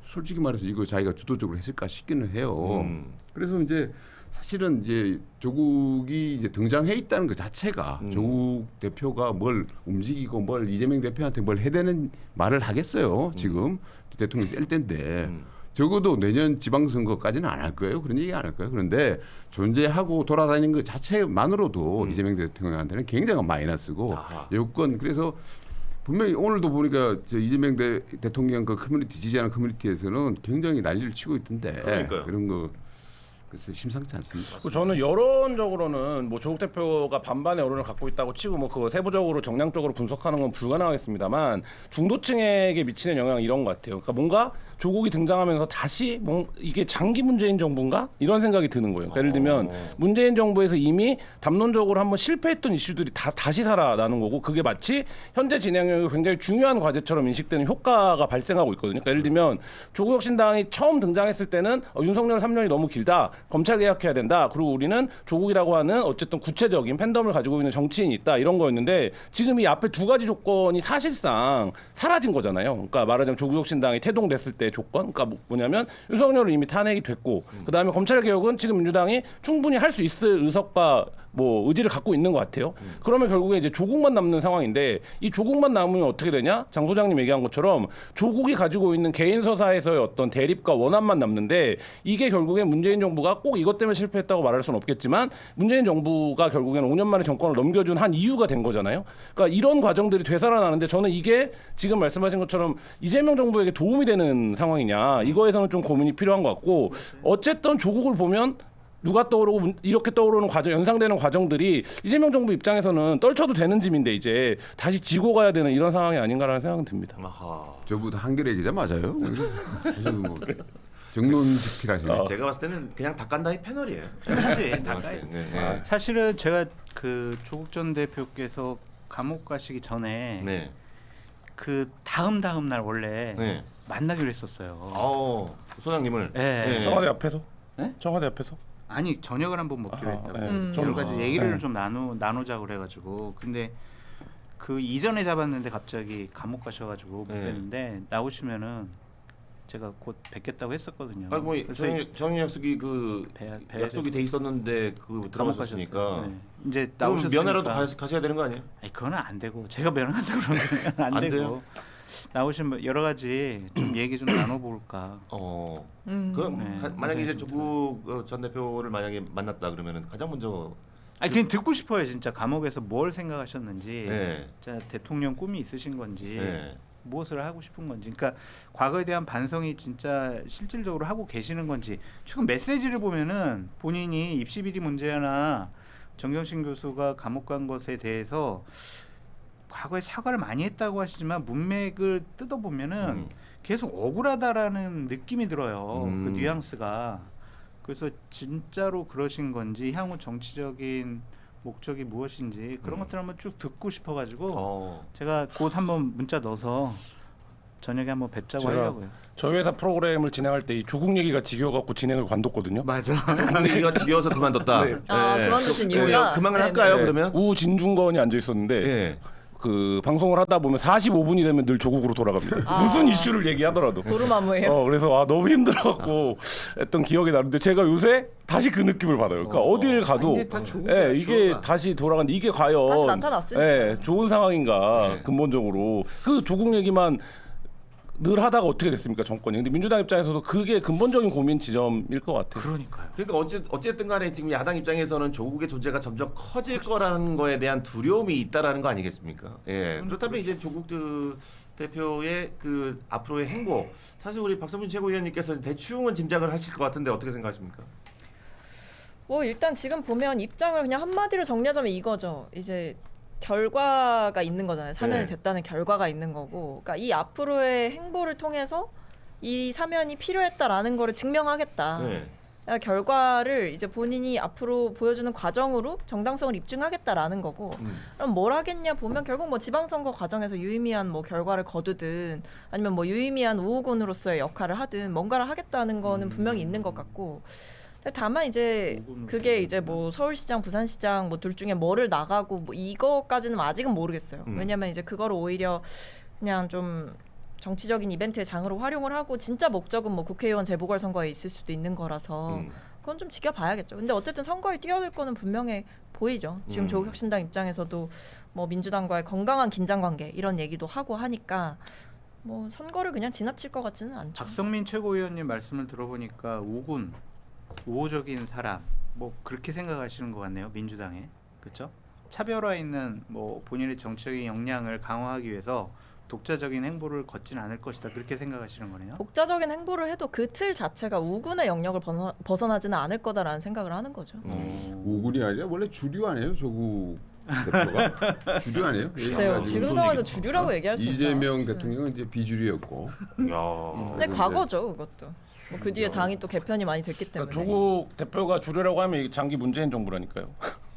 솔직히 말해서 이거 자기가 주도적으로 했을까 싶기는 해요. 그래서 이제 사실은 이제 조국이 이제 등장해 있다는 것 자체가 조국 대표가 뭘 움직이고 뭘 이재명 대표한테 뭘 해대는 말을 하겠어요. 지금 대통령이 셀 때인데. 적어도 내년 지방선거까지는 안 할 거예요. 그런 얘기 안 할 거예요. 그런데 존재하고 돌아다니는 것 자체만으로도 이재명 대통령한테는 굉장한 마이너스고 여권 그래서 분명히 오늘도 보니까 저 이재명 대통령 그 커뮤니티 지지하는 커뮤니티에서는 굉장히 난리를 치고 있던데 그러니까요. 그런 거 글쎄 심상치 않습니다. 저는 여론적으로는 뭐 조국 대표가 반반의 여론을 갖고 있다고 치고 뭐 그거 세부적으로 정량적으로 분석하는 건 불가능하겠습니다만 중도층에게 미치는 영향은 이런 것 같아요. 그러니까 뭔가 조국이 등장하면서 다시 뭐 이게 장기 문재인 정부인가 이런 생각이 드는 거예요. 그러니까 예를 들면 문재인 정부에서 이미 담론적으로 한번 실패했던 이슈들이 다시 살아나는 거고 그게 마치 현재 진행형이 굉장히 중요한 과제처럼 인식되는 효과가 발생하고 있거든요. 그러니까 예를 들면 조국혁신당이 처음 등장했을 때는 윤석열 3년이 너무 길다. 검찰 개혁해야 된다. 그리고 우리는 조국이라고 하는 어쨌든 구체적인 팬덤을 가지고 있는 정치인이 있다. 이런 거였는데 지금 이 앞에 두 가지 조건이 사실상 사라진 거잖아요. 그러니까 말하자면 조국혁신당이 태동됐을 때 조건, 그러니까 뭐냐면 윤석열은 이미 탄핵이 됐고, 그 다음에 검찰 개혁은 지금 민주당이 충분히 할 수 있을 의석과 뭐 의지를 갖고 있는 것 같아요. 그러면 결국에 이제 조국만 남는 상황인데 이 조국만 남으면 어떻게 되냐? 장 소장님 얘기한 것처럼 조국이 가지고 있는 개인 서사에서의 어떤 대립과 원한만 남는데 이게 결국에 문재인 정부가 꼭 이것 때문에 실패했다고 말할 수는 없겠지만 문재인 정부가 결국에는 5년 만에 정권을 넘겨준 한 이유가 된 거잖아요. 그러니까 이런 과정들이 되살아나는데 저는 이게 지금 말씀하신 것처럼 이재명 정부에게 도움이 되는 상황이냐 이거에서는 좀 고민이 필요한 것 같고 어쨌든 조국을 보면 누가 떠오르고 이렇게 떠오르는 과정, 연상되는 과정들이 이재명 정부 입장에서는 떨쳐도 되는 짐인데 이제 다시 지고 가야 되는 이런 상황이 아닌가라는 생각은 듭니다. 아하. 저보다 한겨레 기자 맞아요? 무슨 뭐 정론집필하시네. 제가 봤을 때는 그냥 닭간다이 패널이에요. 사실은 제가 그 조국 전 대표께서 감옥 가시기 전에 네. 그 다음 날 원래 네. 만나기로 했었어요. 소장님을. 네. 청와대 앞에서? 네? 청와대 앞에서? 아니 저녁을 한번 먹기로 했다고. 네. 여러 가지 얘기를 네. 좀 나누자고 그래가지고 근데 그 이전에 잡았는데 갑자기 감옥 가셔가지고 못 네. 뵀는데 나오시면은 제가 곧 뵙겠다고 했었거든요. 아니 뭐 그래서 정인 약속이 그 약속이 돼 있었는데 그 감옥 들어가셨으니까 가셨어요. 네. 이제 그럼 나오셨으니까 면회라도 가셔야 되는 거 아니에요? 아니 그건 안 되고 제가 면허한다 그러면 안 안 되고 돼요? 나오시면 여러 가지 좀 얘기 좀 나눠볼까. 그럼 네. 만약에 이제 좀 조국 전 대표를 만약에 만났다 그러면은 가장 먼저 아니 그냥 듣고 싶어요 진짜 감옥에서 뭘 생각하셨는지, 네. 진짜 대통령 꿈이 있으신 건지. 네. 무엇을 하고 싶은 건지, 그러니까 과거에 대한 반성이 진짜 실질적으로 하고 계시는 건지. 최근 메시지를 보면은 본인이 입시 비리 문제나 정경심 교수가 감옥 간 것에 대해서 과거에 사과를 많이 했다고 하시지만 문맥을 뜯어보면은 계속 억울하다라는 느낌이 들어요. 그 뉘앙스가. 그래서 진짜로 그러신 건지 향후 정치적인 목적이 무엇인지 그런 것들 한번 쭉 듣고 싶어가지고 제가 곧 한번 문자 넣어서 저녁에 한번 뵙자고 하려고요. 저희 회사 프로그램을 진행할 때 이 조국 얘기가 지겨워갖고 진행을 관뒀거든요. 맞아. 조국 얘기가 지겨워서 그만뒀다. 네. 그만두신 이유가 그만을 네, 할까요? 네. 그러면? 우진중건이 앉아 있었는데 예. 그 방송을 하다 보면 45분이 되면 늘 조국으로 돌아갑니다. 무슨 이슈를 얘기하더라도. 도루마무예요. 그래서 너무 힘들어갖고 했던 기억이 나는데 제가 요새 다시 그 느낌을 받아요. 그러니까 어딜 가도 이게 다 좋은 이게 거야. 다시 돌아가는데 이게 과연 다시 나타났으니까. 좋은 상황인가 근본적으로 그 조국 얘기만 늘 하다가 어떻게 됐습니까 정권이. 근데 민주당 입장에서도 그게 근본적인 고민 지점일 것 같아요. 그러니까요. 그러니까 어쨌든 간에 지금 야당 입장에서는 조국의 존재가 점점 커질 거라는 거에 대한 두려움이 있다라는 거 아니겠습니까? 예. 그렇다면 이제 조국 대표의 그 앞으로의 행보, 사실 우리 박성준 최고위원님께서 대충은 짐작을 하실 것 같은데 어떻게 생각하십니까? 뭐 일단 지금 보면 입장을 그냥 한마디로 정리하자면 이거죠. 이제 결과가 있는 거잖아요. 사면이 네. 됐다는 결과가 있는 거고, 그러니까 이 앞으로의 행보를 통해서 이 사면이 필요했다라는 거를 증명하겠다. 네. 그러니까 결과를 이제 본인이 앞으로 보여주는 과정으로 정당성을 입증하겠다라는 거고, 그럼 뭘 하겠냐 보면 결국 뭐 지방선거 과정에서 유의미한 뭐 결과를 거두든 아니면 뭐 유의미한 우호군으로서의 역할을 하든 뭔가를 하겠다는 거는 분명히 있는 것 같고. 근데 다만 이제 그게 이제 뭐 서울시장, 부산시장 뭐 둘 중에 뭐를 나가고 뭐 이거까지는 아직은 모르겠어요. 왜냐면 이제 그거를 오히려 그냥 좀 정치적인 이벤트의 장으로 활용을 하고 진짜 목적은 뭐 국회의원 재보궐선거에 있을 수도 있는 거라서 그건 좀 지켜봐야겠죠. 근데 어쨌든 선거에 뛰어들 거는 분명해 보이죠. 지금 조국혁신당 입장에서도 뭐 민주당과의 건강한 긴장관계 이런 얘기도 하고 하니까 뭐 선거를 그냥 지나칠 것 같지는 않죠. 박성민 최고위원님 말씀을 들어보니까 우군, 우호적인 사람 뭐 그렇게 생각하시는 것 같네요. 민주당에. 그렇죠? 차별화 있는 뭐 본인의 정치적인 역량을 강화하기 위해서 독자적인 행보를 걷지는 않을 것이다. 그렇게 생각하시는 거네요. 독자적인 행보를 해도 그 틀 자체가 우군의 영역을 벗어나지는 않을 거다라는 생각을 하는 거죠. 우군이 아니라 원래 주류 아니에요 조국 대표가 주류 아니에요? 글쎄요. 지금 상황에서 주류라고 얘기할 수 있나요? 이재명 대통령은 이제 비주류였고. 근데 과거죠 그것도. 뭐 그 뒤에 당이 또 개편이 많이 됐기 때문에. 그러니까 조국 대표가 주려고 하면 이게 장기 문재인 정부라니까요.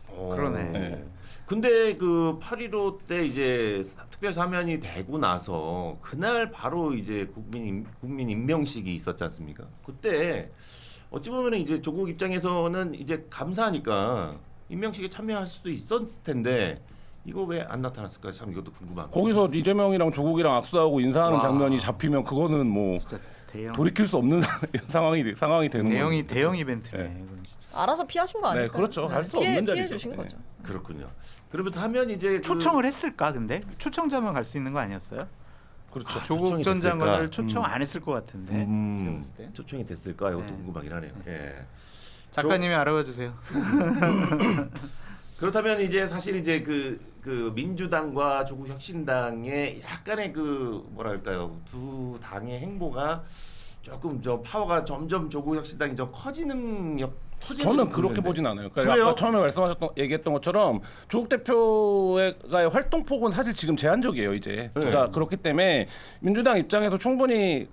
그러네. 네. 근데 그 8.15 때 이제 특별 사면이 되고 나서 그날 바로 이제 국민 임명식이 있었지 않습니까? 그때 어찌 보면 이제 조국 입장에서는 이제 감사하니까 임명식에 참여할 수도 있었을 텐데 이거 왜 안 나타났을까? 참 이것도 궁금합니다. 거기서 이재명이랑 조국이랑 악수하고 인사하는 와. 장면이 잡히면 그거는 뭐 진짜 대형 돌이킬 수 없는 상황이 되는 거예요. 대형 이벤트네. 네. 이건 진짜. 알아서 피하신 거 아닐까요? 네, 그렇죠. 갈수 없는 피해 자리죠. 주신 네. 거죠. 그렇군요. 그러면 하면 이제 초청을 했을까 근데? 초청자만 갈 수 있는 거 아니었어요? 그렇죠. 조국 전 장관을 초청 안 했을 것 같은데. 제가 봤을 때. 초청이 됐을까? 이것도 네. 궁금하긴 하네요. 예. 작가님이 알아봐 주세요. 그렇다면 이제 사실 이제 그 민주당과 조국혁신당의 약간의 그 뭐랄까요 두 당의 행보가 조금 저 파워가 점점 조국혁신당이 좀 커지는 저는 그렇게 보진 않아요. 그러니까 그래요? 아까 처음에 얘기했던 것처럼 조국 대표의 활동폭은 사실 지금 제한적이에요. 이제 그러니까 그렇기 때문에 민주당 입장에서 충분히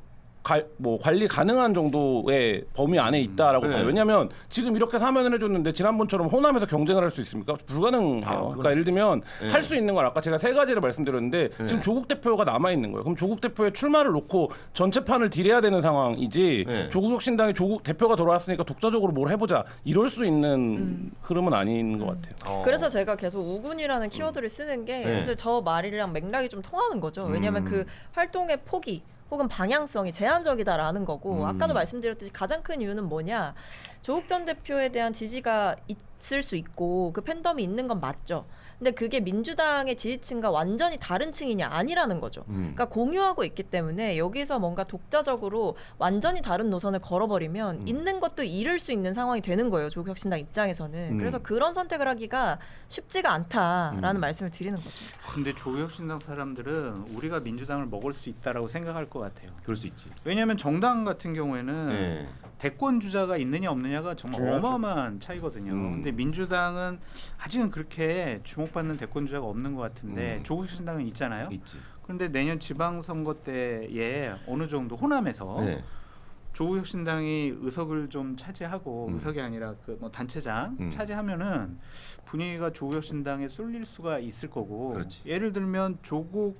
관리 가능한 정도의 범위 안에 있다라고 봐요. 왜냐하면 지금 이렇게 사면을 해줬는데 지난번처럼 호남에서 경쟁을 할 수 있습니까? 불가능해요. 그러니까 예를 들면 할 수 있는 걸 아까 제가 3가지를 말씀드렸는데 지금 조국 대표가 남아 있는 거예요. 그럼 조국 대표의 출마를 놓고 전체 판을 딜해야 되는 상황이지 조국혁신당이 조국 대표가 돌아왔으니까 독자적으로 뭘 해보자 이럴 수 있는 흐름은 아닌 것 같아요. 그래서 제가 계속 우군이라는 키워드를 쓰는 게 사실 저 말이랑 맥락이 좀 통하는 거죠. 왜냐하면 그 활동의 폭이 혹은 방향성이 제한적이다라는 거고 아까도 말씀드렸듯이 가장 큰 이유는 뭐냐, 조국 전 대표에 대한 지지가 있을 수 있고 그 팬덤이 있는 건 맞죠. 근데 그게 민주당의 지지층과 완전히 다른 층이냐 아니라는 거죠. 그러니까 공유하고 있기 때문에 여기서 뭔가 독자적으로 완전히 다른 노선을 걸어버리면 있는 것도 잃을 수 있는 상황이 되는 거예요. 조국혁신당 입장에서는. 그래서 그런 선택을 하기가 쉽지가 않다라는 말씀을 드리는 거죠. 근데 조국혁신당 사람들은 우리가 민주당을 먹을 수 있다라고 생각할 것 같아요. 그럴 수 있지. 왜냐하면 정당 같은 경우에는 네. 대권 주자가 있느냐 없느냐가 정말 중요하죠. 어마어마한 차이거든요. 근데 민주당은 아직은 그렇게 주목받는 대권 주자가 없는 것 같은데 조국혁신당은 있잖아요. 있지. 그런데 내년 지방선거 때에 어느 정도 호남에서 네. 조국혁신당이 의석을 좀 차지하고 의석이 아니라 그 뭐 단체장 차지하면은 분위기가 조국혁신당에 쏠릴 수가 있을 거고. 그렇지. 예를 들면 조국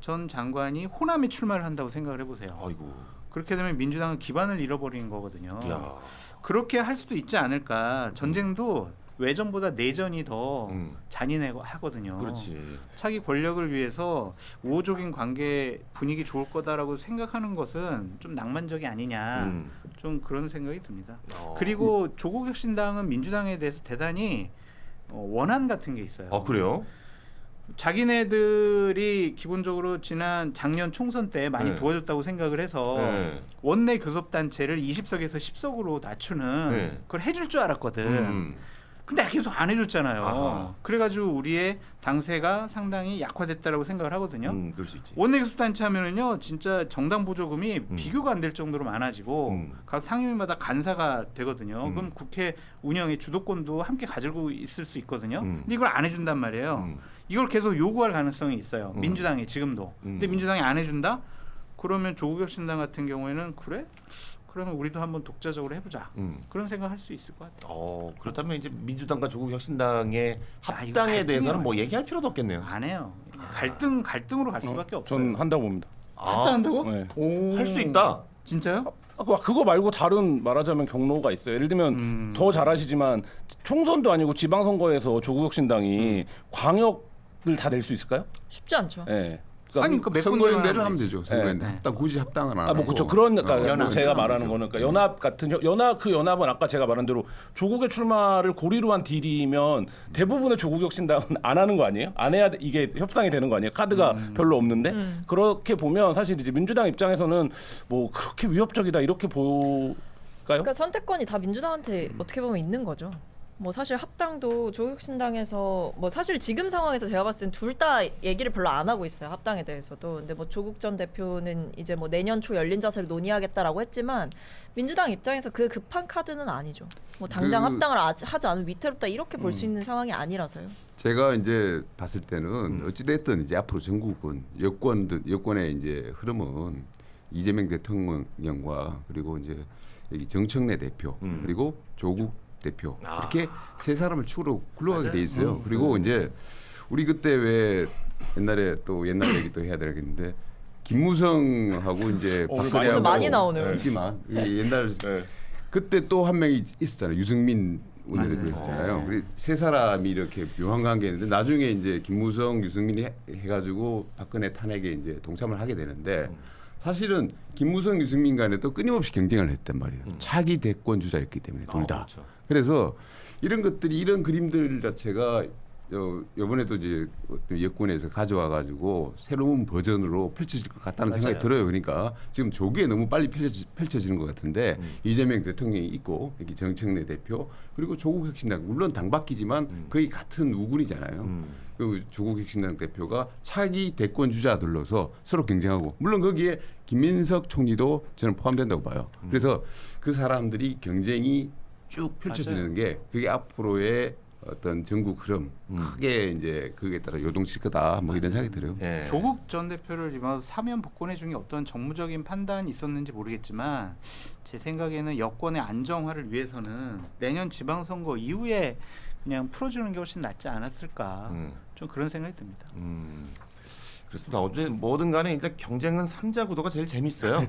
전 장관이 호남에 출마를 한다고 생각을 해보세요. 아이고. 그렇게 되면 민주당은 기반을 잃어버리는 거거든요. 야. 그렇게 할 수도 있지 않을까. 전쟁도 외전보다 내전이 더 잔인하거든요. 그렇지. 차기 권력을 위해서 우호적인 관계 분위기 좋을 거다라고 생각하는 것은 좀 낭만적이 아니냐. 좀 그런 생각이 듭니다. 그리고 조국혁신당은 민주당에 대해서 대단히 원한 같은 게 있어요. 그래요? 자기네들이 기본적으로 지난 작년 총선 때 많이 네. 도와줬다고 생각을 해서 네. 원내 교섭단체를 20석에서 10석으로 낮추는 네. 그걸 해줄 줄 알았거든. 근데 계속 안 해줬잖아요. 아하. 그래가지고 우리의 당세가 상당히 약화됐다라고 생각을 하거든요. 그럴 수 있지. 원내 교섭단체 하면은요, 진짜 정당 보조금이 비교가 안 될 정도로 많아지고 각 상임위마다 간사가 되거든요. 그럼 국회 운영의 주도권도 함께 가지고 있을 수 있거든요. 근데 이걸 안 해준단 말이에요. 이걸 계속 요구할 가능성이 있어요. 민주당이 지금도. 근데 민주당이 안 해준다? 그러면 조국혁신당 같은 경우에는 그래? 그러면 우리도 한번 독자적으로 해보자. 그런 생각할 수 있을 것 같아요. 그렇다면 이제 민주당과 조국혁신당의 이거 합당에 대해서는 갈등이야. 뭐 얘기할 필요도 없겠네요. 안 해요. 갈등으로 갈 수밖에 없어요. 전 한다고 봅니다. 한다고? 네. 할 수 있다. 진짜요? 그거 말고 다른 말하자면 경로가 있어요. 예를 들면 더 잘하시지만 총선도 아니고 지방선거에서 조국혁신당이 광역을 다 낼 수 있을까요? 쉽지 않죠. 네. 아니 그 몇 선거연대를 군데만 하면 되죠. 선거연대. 네. 합당 굳이 합당은 안 하고. 뭐 그렇죠. 그러니까 연합. 제가 말하는 거는 그러니까 연합 같은 연합 그 연합은 아까 제가 말한 대로 조국의 출마를 고리로 한 딜이면 대부분의 조국혁신당은 안 하는 거 아니에요? 안 해야 이게 협상이 되는 거 아니에요? 카드가 별로 없는데 그렇게 보면 사실 이제 민주당 입장에서는 뭐 그렇게 위협적이다 이렇게 볼까요? 그러니까 선택권이 다 민주당한테 어떻게 보면 있는 거죠. 뭐 사실 합당도 조국신당에서 뭐 사실 지금 상황에서 제가 봤을 땐 둘 다 얘기를 별로 안 하고 있어요. 합당에 대해서도. 근데 뭐 조국 전 대표는 이제 뭐 내년 초 열린 자세를 논의하겠다라고 했지만 민주당 입장에서 그 급한 카드는 아니죠. 뭐 당장 합당을 하지 않으면 위태롭다 이렇게 볼 수 있는 상황이 아니라서요. 제가 이제 봤을 때는 어찌 됐든 이제 앞으로 전국은 여권의 이제 흐름은 이재명 대통령과 그리고 이제 여기 정청래 대표 그리고 조국 대표 이렇게 세 사람을 축으로 굴러가게 돼 있어요. 그리고 이제 우리 그때 왜 옛날에 또 옛날 얘기 또 해야 되겠는데 김무성하고 이제 박근혜하고 많이 나오네요. 있지만 이 옛날 그때 또 한 명이 있었잖아요. 유승민 원내대표 있었잖아요. 우리 세 사람이 이렇게 묘한 관계였는데 나중에 이제 김무성, 유승민이 해가지고 박근혜 탄핵에 이제 동참을 하게 되는데 사실은 김무성, 유승민 간에도 끊임없이 경쟁을 했단 말이에요. 차기 대권 주자였기 때문에 둘 다. 그렇죠. 그래서 이런 것들이 이런 그림들 자체가 이번에도 이제 여권에서 가져와 가지고 새로운 버전으로 펼쳐질 것 같다는 생각이 들어요. 그러니까 지금 조기에 너무 빨리 펼쳐지는 것 같은데 이재명 대통령이 있고 여기 정청래 대표 그리고 조국혁신당 물론 당 바뀌지만 거의 같은 우군이잖아요. 그 조국혁신당 대표가 차기 대권 주자들로서 서로 경쟁하고 물론 거기에 김민석 총리도 저는 포함된다고 봐요. 그래서 그 사람들이 경쟁이 쭉 펼쳐지는 게 그게 앞으로의 어떤 전국 흐름 크게 이제 그에 따라 요동칠 거다 뭐 이런 생각이 들어요. 네. 조국 전 대표를 이번 사면 복권회 중에 어떤 정무적인 판단이 있었는지 모르겠지만 제 생각에는 여권의 안정화를 위해서는 내년 지방선거 이후에 그냥 풀어주는 게 훨씬 낫지 않았을까 좀 그런 생각이 듭니다. 그렇습니다. 어쨌든 뭐든 간에 일단 경쟁은 3자 구도가 제일 재밌어요.